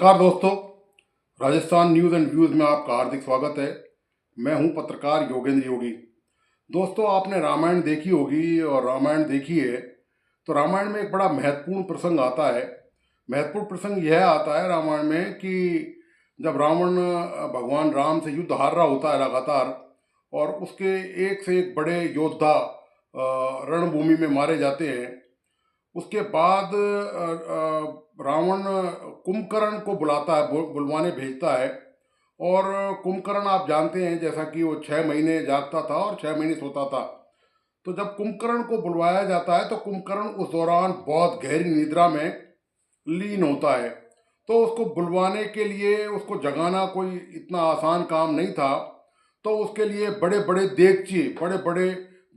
नमस्कार दोस्तों, Rajasthan news and views में आपका हार्दिक स्वागत है। मैं हूं पत्रकार योगेंद्र योगी। दोस्तों, आपने रामायण देखी होगी और रामायण देखी है तो रामायण में एक बड़ा महत्वपूर्ण प्रसंग आता है। महत्वपूर्ण प्रसंग यह आता है रामायण में कि जब रावण भगवान राम से युद्ध हार रहा होता है लगातार, और उसके एक से एक बड़े योद्धा रणभूमि में मारे जाते हैं। उसके बाद रावण कुंभकर्ण को बुलाता है, बुलवाने भेजता है। और कुंभकर्ण आप जानते हैं, जैसा कि वो 6 महीने जागता था और 6 महीने सोता था। तो जब कुंभकर्ण को बुलवाया जाता है तो कुंभकर्ण उस दौरान बहुत गहरी निद्रा में लीन होता है। तो उसको बुलवाने के लिए उसको जगाना कोई इतना आसान काम नहीं था। तो उसके लिए बड़े बड़े देगची, बड़े बड़े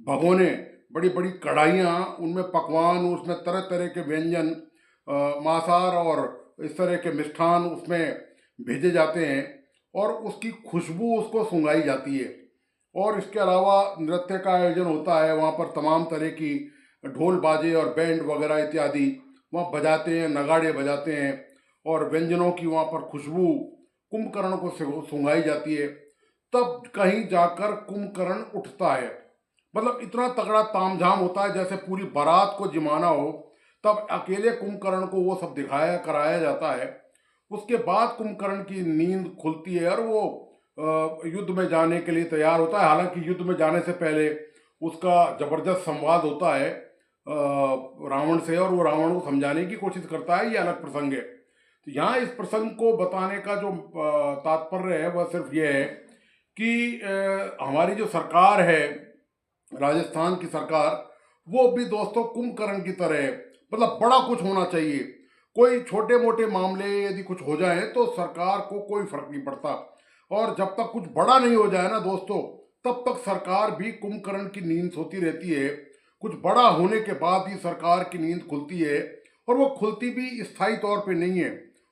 भगोने, बड़ी बड़ी कढ़ाइयाँ, उनमें पकवान, उसमें तरह तरह के व्यंजन, मांसाहार और इस तरह के मिष्ठान उसमें भेजे जाते हैं और उसकी खुशबू उसको सुंघाई जाती है। और इसके अलावा नृत्य का आयोजन होता है। वहाँ पर तमाम तरह की ढोल बाजे और बैंड वगैरह इत्यादि वहाँ बजाते हैं, नगाड़े बजाते हैं और व्यंजनों की वहाँ पर खुशबू कुंभकर्ण को सुंघाई जाती है। तब कहीं जाकर कुंभकर्ण उठता है। मतलब इतना तगड़ा तामझाम होता है जैसे पूरी बारात को जिमाना हो। तब अकेले कुंभकर्ण को वो सब दिखाया कराया जाता है। उसके बाद कुंभकर्ण की नींद खुलती है और वो युद्ध में जाने के लिए तैयार होता है। हालांकि युद्ध में जाने से पहले उसका जबरदस्त संवाद होता है रावण से, और वो रावण को समझाने की कोशिश करता है। ये अलग प्रसंग है। तो यहाँ इस प्रसंग को बताने का जो तात्पर्य है वह सिर्फ ये है कि हमारी जो सरकार है, राजस्थान की सरकार, वो भी दोस्तों कुंभकर्ण की तरह है। मतलब बड़ा कुछ होना चाहिए। कोई छोटे मोटे मामले यदि कुछ हो जाए तो सरकार को कोई फर्क नहीं पड़ता, और जब तक कुछ बड़ा नहीं हो जाए ना दोस्तों, तब तक सरकार भी कुंभकर्ण की नींद सोती रहती है। कुछ बड़ा होने के बाद ही सरकार की नींद खुलती है, और वो खुलती भी स्थायी तौर पे नहीं है।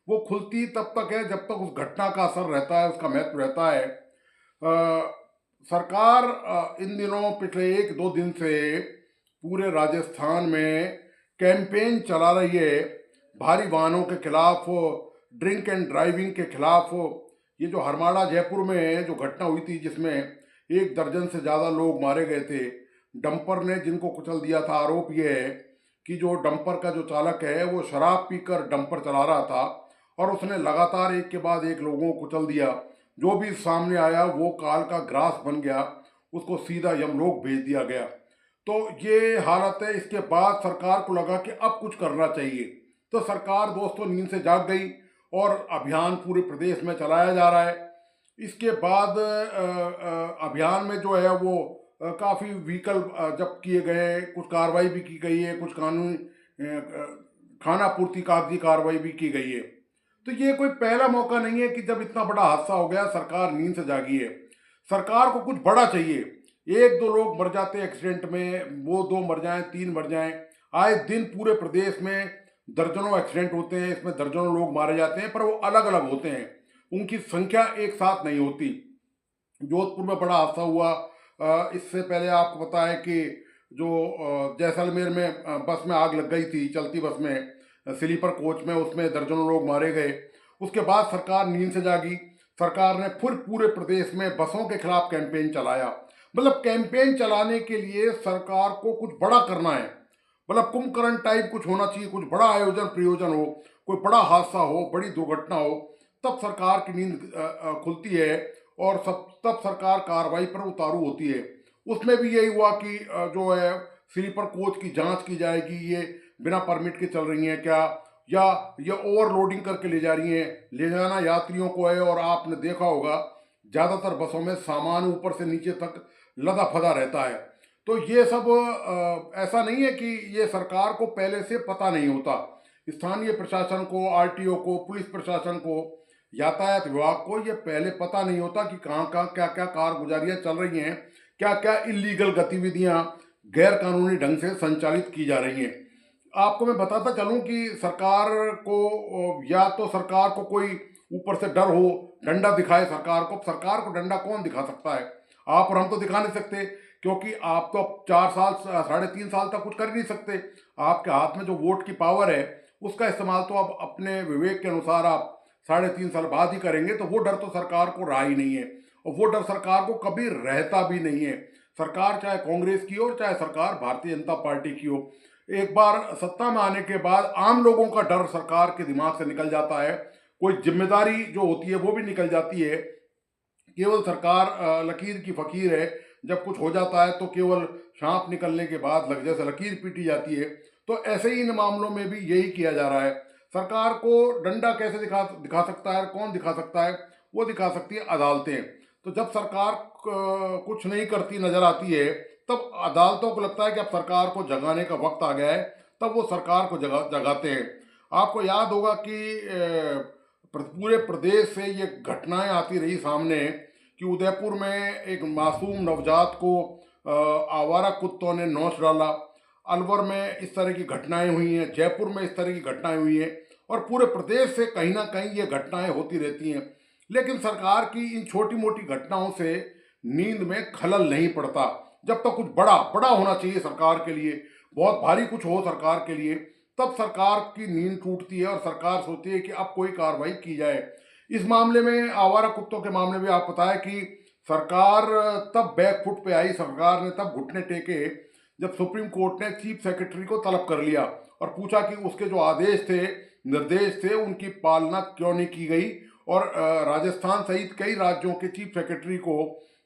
वो खुलती तब तक है जब तक उस घटना का असर रहता है, उसका महत्व रहता है। सरकार इन दिनों पिछले 1-2 दिन से पूरे राजस्थान में कैंपेन चला रही है भारी वाहनों के खिलाफ, ड्रिंक एंड ड्राइविंग के खिलाफ। ये जो हरमाड़ा जयपुर में जो घटना हुई थी जिसमें 1 दर्जन से ज़्यादा लोग मारे गए थे, डंपर ने जिनको कुचल दिया था। आरोप ये है कि जो डंपर का जो चालक है वो शराब पीकर डंपर चला रहा था और उसने लगातार एक के बाद एक लोगों को कुचल दिया। जो भी सामने आया वो काल का ग्रास बन गया, उसको सीधा यमलोक भेज दिया गया। तो ये हालत है। इसके बाद सरकार को लगा कि अब कुछ करना चाहिए। तो सरकार दोस्तों नींद से जाग गई और अभियान पूरे प्रदेश में चलाया जा रहा है। इसके बाद अभियान में जो है वो काफ़ी व्हीकल जब्त किए गए, कुछ कार्रवाई भी की गई है, कुछ कानूनी खाना पूर्ति कागजी कार्रवाई भी की गई है। तो ये कोई पहला मौका नहीं है कि जब इतना बड़ा हादसा हो गया सरकार नींद से जागी है। सरकार को कुछ बड़ा चाहिए। 1-2 लोग मर जाते एक्सीडेंट में, वो 2 मर जाएं, 3 मर जाएं। आए दिन पूरे प्रदेश में दर्जनों एक्सीडेंट होते हैं, इसमें दर्जनों लोग मारे जाते हैं, पर वो अलग अलग होते हैं, उनकी संख्या एक साथ नहीं होती। जोधपुर में बड़ा हादसा हुआ। इससे पहले आपको पता है कि जो जैसलमेर में बस में आग लग गई थी, चलती बस में, स्लीपर कोच में, उसमें दर्जनों लोग मारे गए। उसके बाद सरकार नींद से जागी। सरकार ने फिर पूरे प्रदेश में बसों के खिलाफ कैंपेन चलाया। मतलब कैंपेन चलाने के लिए सरकार को कुछ बड़ा करना है। मतलब कुंभकर्ण टाइप कुछ होना चाहिए, कुछ बड़ा आयोजन प्रयोजन हो, कोई बड़ा हादसा हो, बड़ी दुर्घटना हो, तब सरकार की नींद खुलती है और तब सरकार कार्रवाई पर उतारू होती है। उसमें भी यही हुआ कि जो है स्लीपर कोच की जांच की जाएगी, ये बिना परमिट के चल रही हैं क्या, या ये ओवरलोडिंग करके ले जा रही हैं। ले जाना यात्रियों को है, और आपने देखा होगा ज़्यादातर बसों में सामान ऊपर से नीचे तक लदा फदा रहता है। तो ये सब ऐसा नहीं है कि ये सरकार को पहले से पता नहीं होता। स्थानीय प्रशासन को, आरटीओ को, पुलिस प्रशासन को, यातायात विभाग को ये पहले पता नहीं होता कि कहाँ कहाँ क्या क्या कारगुजारियाँ चल रही हैं, क्या क्या इलीगल गतिविधियाँ गैर कानूनी ढंग से संचालित की जा रही हैं। आपको मैं बताता चलूं कि सरकार को, या तो सरकार को कोई ऊपर से डर हो, डंडा दिखाए सरकार को। सरकार को डंडा कौन दिखा सकता है? आप और हम तो दिखा नहीं सकते, क्योंकि आप तो 4 साल, 3.5 साल तक कुछ कर ही नहीं सकते। आपके हाथ में जो वोट की पावर है उसका इस्तेमाल तो आप अपने विवेक के अनुसार आप 3.5 साल बाद ही करेंगे, तो वो डर तो सरकार को रहा ही नहीं है, और वो डर सरकार को कभी रहता भी नहीं है। सरकार चाहे कांग्रेस की हो, चाहे सरकार भारतीय जनता पार्टी की हो, एक बार सत्ता में आने के बाद आम लोगों का डर सरकार के दिमाग से निकल जाता है, कोई जिम्मेदारी जो होती है वो भी निकल जाती है। केवल सरकार लकीर की फकीर है, जब कुछ हो जाता है तो केवल सांप निकलने के बाद लग जैसे लकीर पीटी जाती है। तो ऐसे ही इन मामलों में भी यही किया जा रहा है। सरकार को डंडा कैसे दिखा दिखा सकता है, कौन दिखा सकता है? वो दिखा सकती है अदालतें। तो जब सरकार कुछ नहीं करती नजर आती है, तब अदालतों को लगता है कि अब सरकार को जगाने का वक्त आ गया है, तब वो सरकार को जगाते हैं। आपको याद होगा कि पूरे प्रदेश से ये घटनाएं आती रही सामने कि उदयपुर में एक मासूम नवजात को आवारा कुत्तों ने नोच डाला। अलवर में इस तरह की घटनाएं हुई हैं, जयपुर में इस तरह की घटनाएं हुई हैं, और पूरे प्रदेश से कहीं ना कहीं ये घटनाएं होती रहती हैं। लेकिन सरकार की इन छोटी मोटी घटनाओं से नींद में खलल नहीं पड़ता। जब तक कुछ बड़ा बड़ा होना चाहिए सरकार के लिए, बहुत भारी कुछ हो सरकार के लिए, तब सरकार की नींद टूटती है और सरकार सोचती है कि अब कोई कार्रवाई की जाए। इस मामले में, आवारा कुत्तों के मामले में, आप बताया कि सरकार तब बैकफुट पे आई, सरकार ने तब घुटने टेके जब सुप्रीम कोर्ट ने चीफ सेक्रेटरी को तलब कर लिया और पूछा कि उसके जो आदेश थे, निर्देश थे, उनकी पालना क्यों नहीं की गई। और राजस्थान सहित कई राज्यों के चीफ सेक्रेटरी को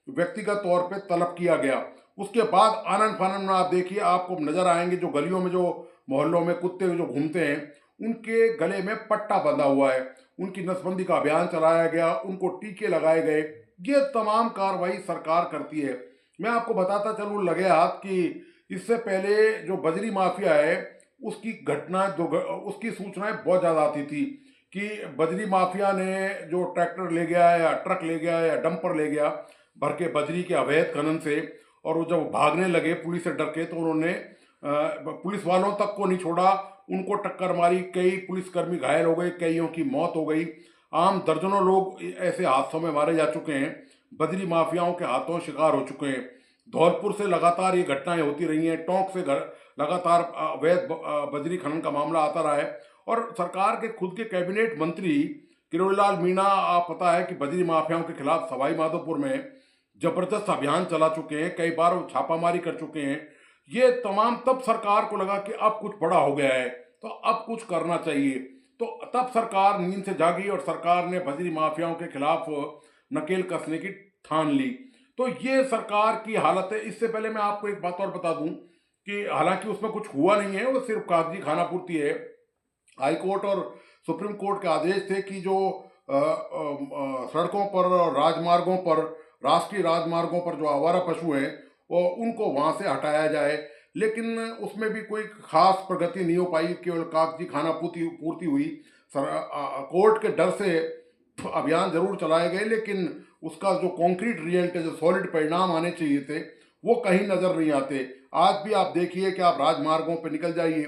व्यक्तिगत तौर पे तलब किया गया। उसके बाद आनन फानन में आप देखिए, आपको नजर आएंगे जो गलियों में, जो मोहल्लों में कुत्ते जो घूमते हैं, उनके गले में पट्टा बंधा हुआ है, उनकी नसबंदी का अभियान चलाया गया, उनको टीके लगाए गए। ये तमाम कार्रवाई सरकार करती है। मैं आपको बताता चलूँ लगे हाथ कि इससे पहले जो बजरी माफिया है, उसकी घटना उसकी सूचनाएं बहुत ज़्यादा आती थी कि बजरी माफिया ने जो ट्रैक्टर ले गया या ट्रक ले गया या डंपर ले गया भर के बजरी के अवैध खनन से, और वो जब भागने लगे पुलिस से डर के, तो उन्होंने पुलिस वालों तक को नहीं छोड़ा, उनको टक्कर मारी, कई पुलिसकर्मी घायल हो गए, कईयों की मौत हो गई। आम दर्जनों लोग ऐसे हादसों में मारे जा चुके हैं, बजरी माफियाओं के हाथों शिकार हो चुके हैं। धौलपुर से लगातार ये घटनाएं होती रही हैं, टोंक से लगातार अवैध बजरी खनन का मामला आता रहा है। और सरकार के खुद के कैबिनेट मंत्री किरोड़ीलाल मीणा, आप पता है कि बजरी माफियाओं के खिलाफ सवाई माधोपुर में जबरदस्त अभियान चला चुके हैं, कई बार वो छापामारी कर चुके हैं। ये तमाम, तब सरकार को लगा कि अब कुछ बड़ा हो गया है, तो अब कुछ करना चाहिए। तो तब सरकार नींद से जागी और सरकार ने बजरी माफियाओं के खिलाफ नकेल कसने की ठान ली। तो ये सरकार की हालत है। इससे पहले मैं आपको एक बात और बता दूं कि हालांकि उसमें कुछ हुआ नहीं है, वो सिर्फ कागजी खानापूर्ति है। हाई कोर्ट और सुप्रीम कोर्ट के आदेश थे कि जो सड़कों पर, राजमार्गों पर, राष्ट्रीय राजमार्गों पर जो आवारा पशु हैं, वो उनको वहाँ से हटाया जाए। लेकिन उसमें भी कोई खास प्रगति नहीं हो पाई, केवल कागजी खानापूर्ति पूर्ति हुई। कोर्ट के डर से अभियान जरूर चलाए गए, लेकिन उसका जो कॉन्क्रीट रिजल्ट है, जो सॉलिड परिणाम आने चाहिए थे, वो कहीं नजर नहीं आते। आज भी आप देखिए कि आप राजमार्गों पर निकल जाइए,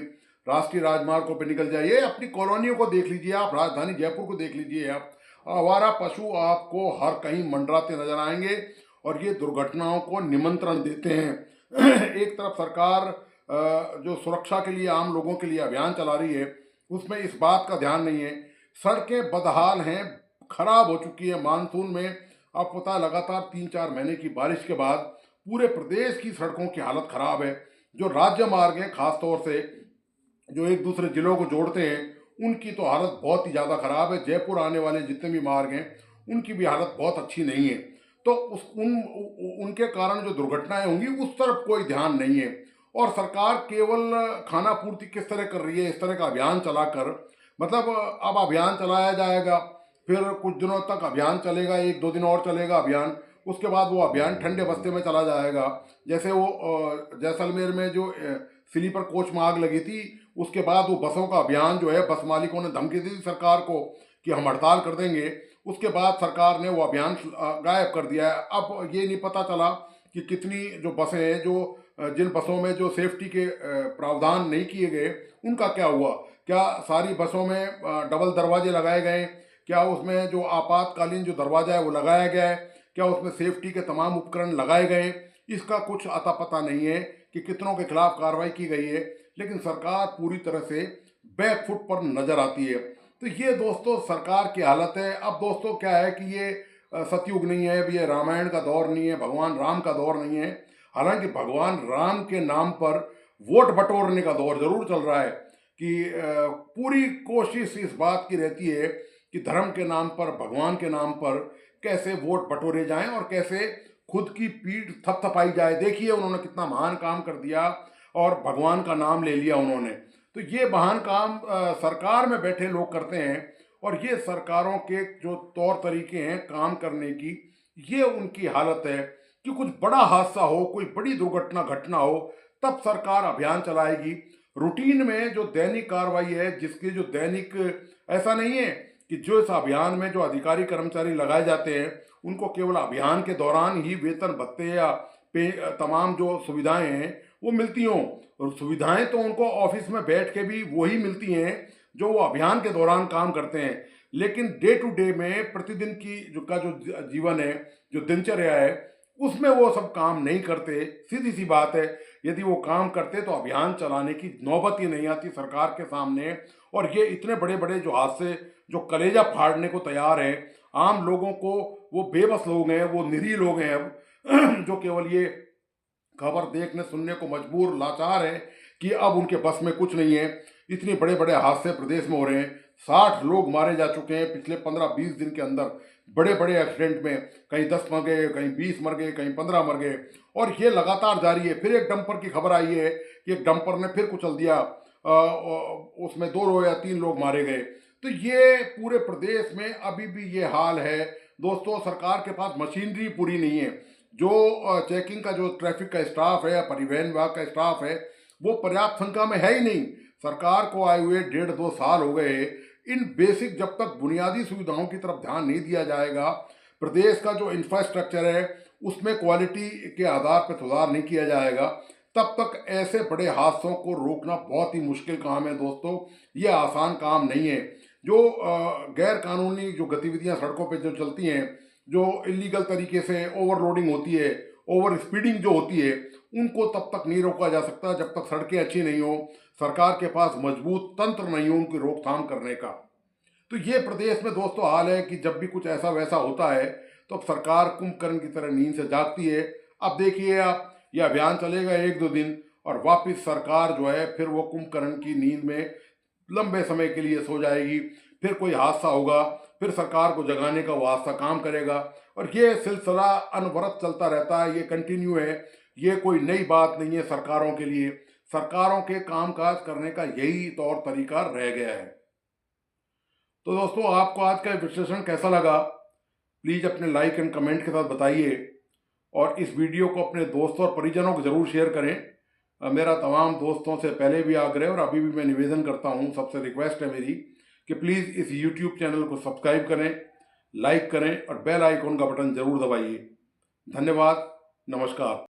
राष्ट्रीय राजमार्गों पर निकल जाइए, अपनी कॉलोनियों को देख लीजिए, आप राजधानी जयपुर को देख लीजिए, आप आवारा पशु आपको हर कहीं मंडराते नजर आएंगे, और ये दुर्घटनाओं को निमंत्रण देते हैं। एक तरफ सरकार जो सुरक्षा के लिए आम लोगों के लिए अभियान चला रही है, उसमें इस बात का ध्यान नहीं है। सड़कें बदहाल हैं, खराब हो चुकी है। मानसून में आप पता, लगातार 3-4 महीने की बारिश के बाद पूरे प्रदेश की सड़कों की हालत खराब है। जो राज्य मार्ग हैं, खासतौर से जो एक दूसरे जिलों को जोड़ते हैं, उनकी तो हालत बहुत ही ज़्यादा खराब है। जयपुर आने वाले जितने भी मार्ग हैं, उनकी भी हालत बहुत अच्छी नहीं है। तो उनके कारण जो दुर्घटनाएं होंगी, उस तरफ कोई ध्यान नहीं है। और सरकार केवल खाना पूर्ति किस तरह कर रही है, इस तरह का अभियान चलाकर, मतलब अब अभियान चलाया जाएगा, फिर कुछ दिनों तक अभियान चलेगा, 1-2 दिन और चलेगा अभियान, उसके बाद वो अभियान ठंडे बस्ते में चला जाएगा। जैसे वो जैसलमेर में जो स्लीपर कोच में आग लगी थी, उसके बाद वो बसों का अभियान जो है, बस मालिकों ने धमकी दी थी सरकार को कि हम हड़ताल कर देंगे, उसके बाद सरकार ने वो अभियान गायब कर दिया है। अब ये नहीं पता चला कि कितनी जो बसें हैं, जो जिन बसों में जो सेफ्टी के प्रावधान नहीं किए गए, उनका क्या हुआ? क्या सारी बसों में डबल दरवाजे लगाए गए? क्या उसमें जो आपातकालीन जो दरवाजा है वो लगाया गया है? क्या उसमें सेफ्टी के तमाम उपकरण लगाए गए? इसका कुछ अता पता नहीं है कि कितनों के खिलाफ कार्रवाई की गई है। लेकिन सरकार पूरी तरह से बैकफुट पर नजर आती है। तो ये दोस्तों सरकार की हालत है। अब दोस्तों क्या है कि ये सतयुग नहीं है, अब ये रामायण का दौर नहीं है, भगवान राम का दौर नहीं है। हालांकि भगवान राम के नाम पर वोट बटोरने का दौर जरूर चल रहा है कि पूरी कोशिश इस बात की रहती है कि धर्म के नाम पर, भगवान के नाम पर कैसे वोट बटोरे जाएं और कैसे खुद की पीठ थपथपाई जाए। देखिए उन्होंने कितना महान काम कर दिया और भगवान का नाम ले लिया उन्होंने। तो ये महान काम सरकार में बैठे लोग करते हैं और ये सरकारों के जो तौर तरीके हैं काम करने की, ये उनकी हालत है कि कुछ बड़ा हादसा हो, कोई बड़ी दुर्घटना घटना हो, तब सरकार अभियान चलाएगी। रूटीन में जो दैनिक कार्रवाई है, जिसके जो दैनिक, ऐसा नहीं है कि जो इस अभियान में जो अधिकारी कर्मचारी लगाए जाते हैं उनको केवल अभियान के दौरान ही वेतन भत्ते या तमाम जो सुविधाएं हैं वो मिलती हों। और सुविधाएं तो उनको ऑफिस में बैठ के भी वही मिलती हैं जो वो अभियान के दौरान काम करते हैं, लेकिन डे टू डे में प्रतिदिन की जो जीवन है, जो दिनचर्या है, उसमें वो सब काम नहीं करते। सीधी सी बात है, यदि वो काम करते तो अभियान चलाने की नौबत ही नहीं आती सरकार के सामने। और ये इतने बड़े बड़े जो हादसे, जो कलेजा फाड़ने को तैयार है आम लोगों को, वो बेबस लोग हैं, वो निरीह लोग हैं अब जो केवल ये खबर देखने सुनने को मजबूर, लाचार है कि अब उनके बस में कुछ नहीं है। इतने बड़े बड़े हादसे प्रदेश में हो रहे हैं, 60 लोग मारे जा चुके हैं पिछले 15-20 दिन के अंदर, बड़े बड़े एक्सीडेंट में। कहीं 10 मर गए, कहीं 20 मर गए, कहीं 15 मर गए, और ये लगातार जारी है। फिर एक डंपर की खबर आई है कि एक डंपर ने फिर कुचल दिया, उसमें 2 या 3 लोग मारे गए। तो ये पूरे प्रदेश में अभी भी ये हाल है दोस्तों। सरकार के पास मशीनरी पूरी नहीं है। जो चेकिंग का जो ट्रैफिक का स्टाफ है, परिवहन विभाग का स्टाफ है, वो पर्याप्त संख्या में है ही नहीं। सरकार को आए हुए 1.5-2 साल हो गए। इन बेसिक, जब तक बुनियादी सुविधाओं की तरफ ध्यान नहीं दिया जाएगा, प्रदेश का जो इंफ्रास्ट्रक्चर है उसमें क्वालिटी के आधार पर सुधार नहीं किया जाएगा, तब तक ऐसे बड़े हादसों को रोकना बहुत ही मुश्किल काम है दोस्तों। ये आसान काम नहीं है। जो गैर कानूनी जो गतिविधियां सड़कों पे जो चलती हैं, जो इलीगल तरीके से ओवरलोडिंग होती है, ओवर स्पीडिंग जो होती है, उनको तब तक नहीं रोका जा सकता जब तक सड़कें अच्छी नहीं हो, सरकार के पास मजबूत तंत्र नहीं हो उनकी रोकथाम करने का। तो ये प्रदेश में दोस्तों हाल है कि जब भी कुछ ऐसा वैसा होता है तो अब सरकार कुंभकर्ण की तरह नींद से जागती है। अब देखिए आप, ये अभियान चलेगा 1-2 दिन और वापस सरकार जो है फिर वो कुंभकर्ण की नींद में लंबे समय के लिए सो जाएगी। फिर कोई हादसा होगा, फिर सरकार को जगाने का वो हादसा काम करेगा, और ये सिलसिला अनवरत चलता रहता है। ये कंटिन्यू है, ये कोई नई बात नहीं है सरकारों के लिए। सरकारों के कामकाज करने का यही तौर तरीका रह गया है। तो दोस्तों, आपको आज का विश्लेषण कैसा लगा, प्लीज़ अपने लाइक एंड कमेंट के साथ बताइए, और इस वीडियो को अपने दोस्तों और परिजनों को ज़रूर शेयर करें। मेरा तमाम दोस्तों से पहले भी आग्रह और अभी भी मैं निवेदन करता हूँ, सबसे रिक्वेस्ट है मेरी कि प्लीज़ इस यूट्यूब चैनल को सब्सक्राइब करें, लाइक करें और बेल आइकॉन का बटन ज़रूर दबाइए। धन्यवाद, नमस्कार।